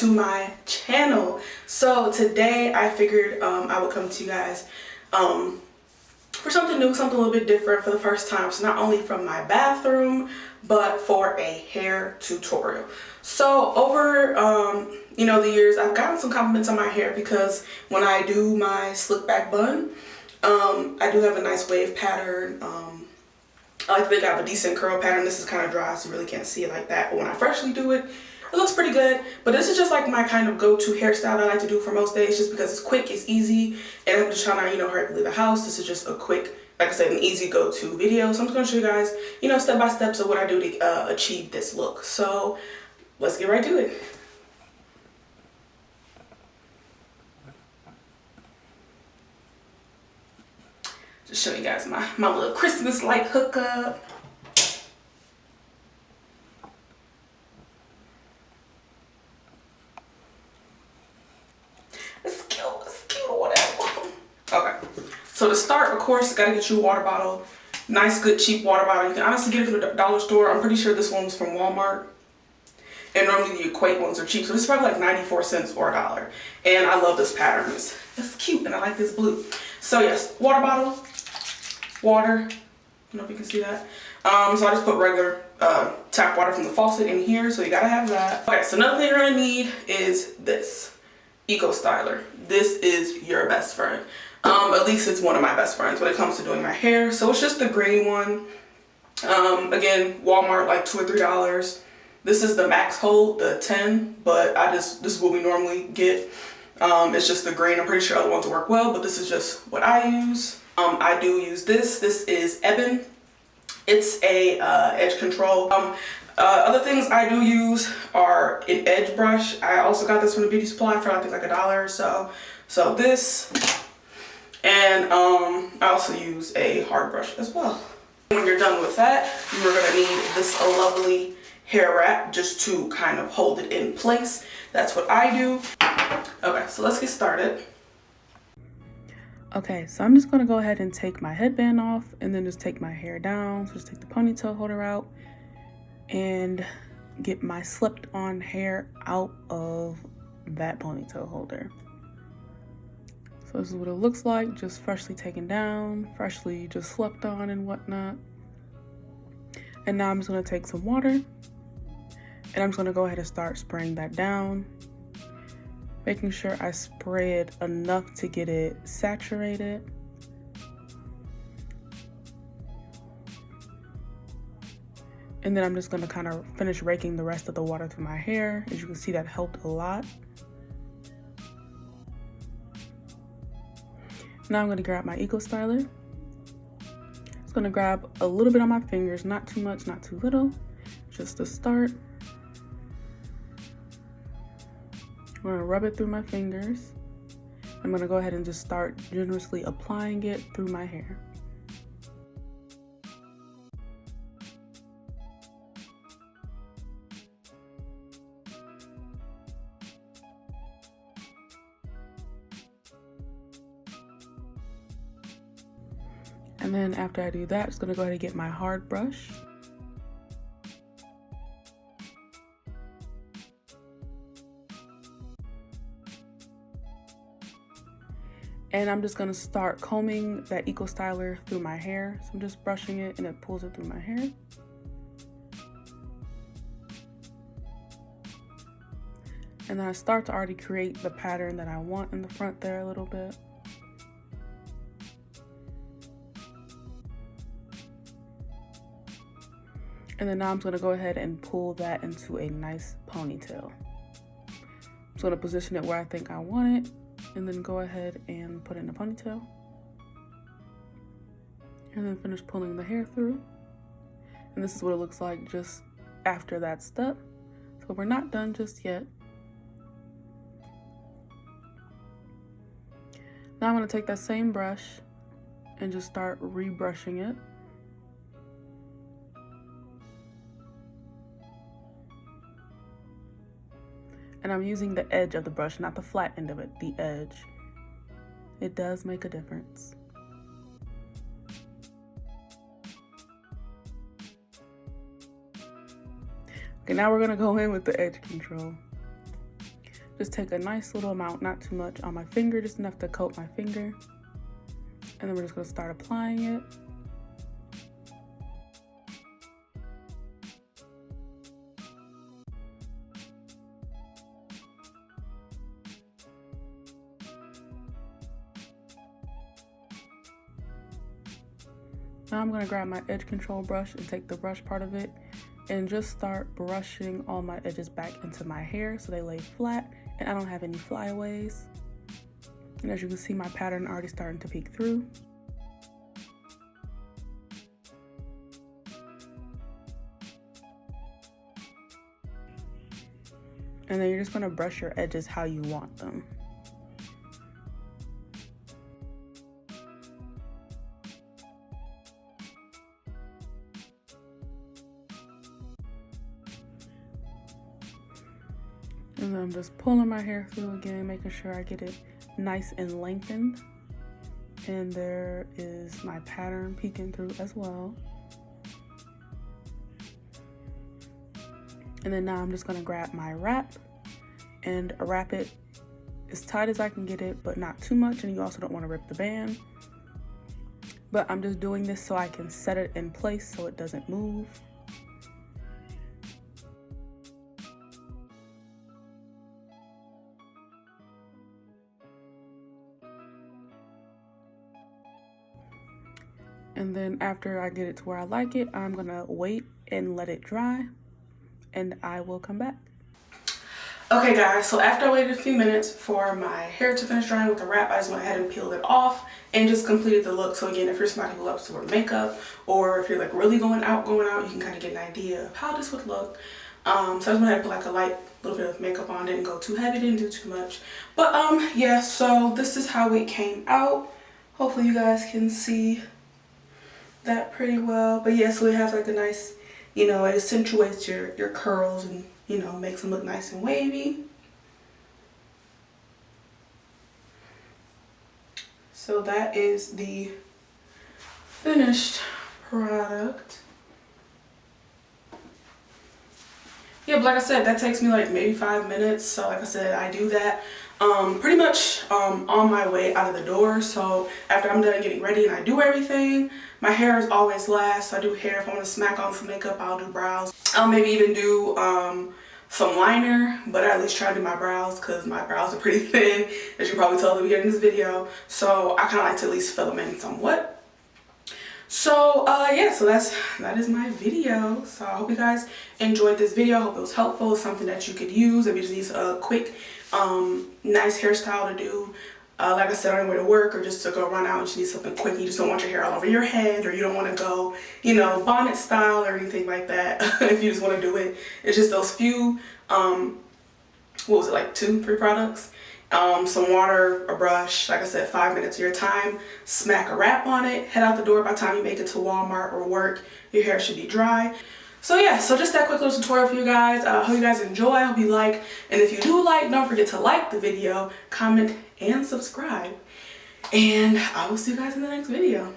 to my channel. So today I figured I would come to you guys for something new, something a little bit different for the first time. So not only from my bathroom, but for a hair tutorial. So over the years, I've gotten some compliments on my hair because when I do my slick back bun, I do have a nice wave pattern. I like to think I have a decent curl pattern. This is kind of dry, so you really can't see it like that. But when I freshly do it, it looks pretty good. But this is just like my kind of go-to hairstyle that I like to do for most days, just because it's quick, it's easy, and I'm just trying to, hurry to leave the house. This is just a quick, like I said, an easy go-to video. So I'm just gonna show you guys, step by steps of what I do to achieve this look. So let's get right to it. Just show you guys my little Christmas light hookup. It's cute or whatever. Okay, so to start, of course, you gotta get you a water bottle. Nice, good, cheap water bottle. You can honestly get it from the dollar store. I'm pretty sure this one was from Walmart. And normally the Equate ones are cheap. So this is probably like 94 cents or $1. And I love this pattern. It's cute and I like this blue. So yes, water bottle. Water, I don't know if you can see that. So I just put regular tap water from the faucet in here, so you gotta have that. Okay, so another thing you're gonna need is this Eco Styler. This is your best friend. At least it's one of my best friends when it comes to doing my hair. So it's just the green one. Again, Walmart, like $2 or $3. This is the max hold, the 10, but this is what we normally get. It's just the green. I'm pretty sure other ones work well, but this is just what I use. I do use this. This is Ebin. It's a edge control. Other things I do use are an edge brush. I also got this from the beauty supply for I think like $1 or so. So this, and I also use a hard brush as well. When you're done with that, you're gonna need this lovely hair wrap just to kind of hold it in place. That's what I do. Okay, so let's get started. Okay, so I'm just gonna go ahead and take my headband off and then just take my hair down. So just take the ponytail holder out and get my slipped on hair out of that ponytail holder. So this is what it looks like, just freshly taken down, freshly just slipped on and whatnot. And now I'm just gonna take some water and I'm just gonna go ahead and start spraying that down. Making sure I spray it enough to get it saturated. And then I'm just gonna kind of finish raking the rest of the water through my hair. As you can see, that helped a lot. Now I'm gonna grab my Eco Styler. Just gonna grab a little bit on my fingers, not too much, not too little, just to start. I'm gonna rub it through my fingers. I'm gonna go ahead and just start generously applying it through my hair. And then after I do that, I'm just gonna go ahead and get my hard brush. And I'm just gonna start combing that Eco Styler through my hair. So I'm just brushing it and it pulls it through my hair. And then I start to already create the pattern that I want in the front there a little bit. And then now I'm gonna go ahead and pull that into a nice ponytail. I'm just gonna position it where I think I want it. And then go ahead and put it in a ponytail. And then finish pulling the hair through. And this is what it looks like just after that step. So we're not done just yet. Now I'm gonna take that same brush and just start rebrushing it. And I'm using the edge of the brush, not the flat end of it, the edge. It does make a difference. Okay, now we're gonna go in with the edge control. just take a nice little amount, not too much, on my finger, just enough to coat my finger. And then we're just gonna start applying it. Now I'm gonna grab my edge control brush and take the brush part of it and just start brushing all my edges back into my hair so they lay flat and I don't have any flyaways. And as you can see, my pattern already starting to peek through. And then you're just gonna brush your edges how you want them. And then I'm just pulling my hair through again, making sure I get it nice and lengthened. And there is my pattern peeking through as well. And then now I'm just gonna grab my wrap and wrap it as tight as I can get it, but not too much. And you also don't wanna rip the band. But I'm just doing this so I can set it in place so it doesn't move. And then after I get it to where I like it, I'm gonna wait and let it dry and I will come back. Okay guys, so after I waited a few minutes for my hair to finish drying with the wrap, I just went ahead and peeled it off and just completed the look. So again, if you're somebody who loves to wear makeup, or if you're like really going out, you can kind of get an idea of how this would look. So I just went ahead and put like a light little bit of makeup on, didn't go too heavy, didn't do too much. But yeah, so this is how it came out. Hopefully you guys can see that pretty well. But yeah, so it has like a nice, you know, it accentuates your curls and, you know, makes them look nice and wavy. So that is the finished product. Yeah, but like I said, that takes me like maybe 5 minutes. So like I said, I do that pretty much on my way out of the door. So after I'm done getting ready and I do everything, my hair is always last. So I do hair. If I want to smack on some makeup, I'll do brows. I'll maybe even do some liner, but I at least try to do my brows because my brows are pretty thin, as you probably tell at the beginning of this video. So I kind of like to at least fill them in somewhat. So yeah, so that is my video. So I hope you guys enjoyed this video. I hope it was helpful, something that you could use if you just need a quick nice hairstyle to do, like I said, on your way to work, or just to go run out and you need something quick. You just don't want your hair all over your head, or you don't want to go, you know, bonnet style or anything like that. If you just want to do it, it's just those few what was it, like 2-3 products, some water, a brush, like I said, 5 minutes of your time, smack a wrap on it, head out the door. By the time you make it to Walmart or work, your hair should be dry. So yeah, so just that quick little tutorial for you guys. I hope you guys enjoy. I hope you like. And if you do like, don't forget to like the video, comment, and subscribe. And I will see you guys in the next video.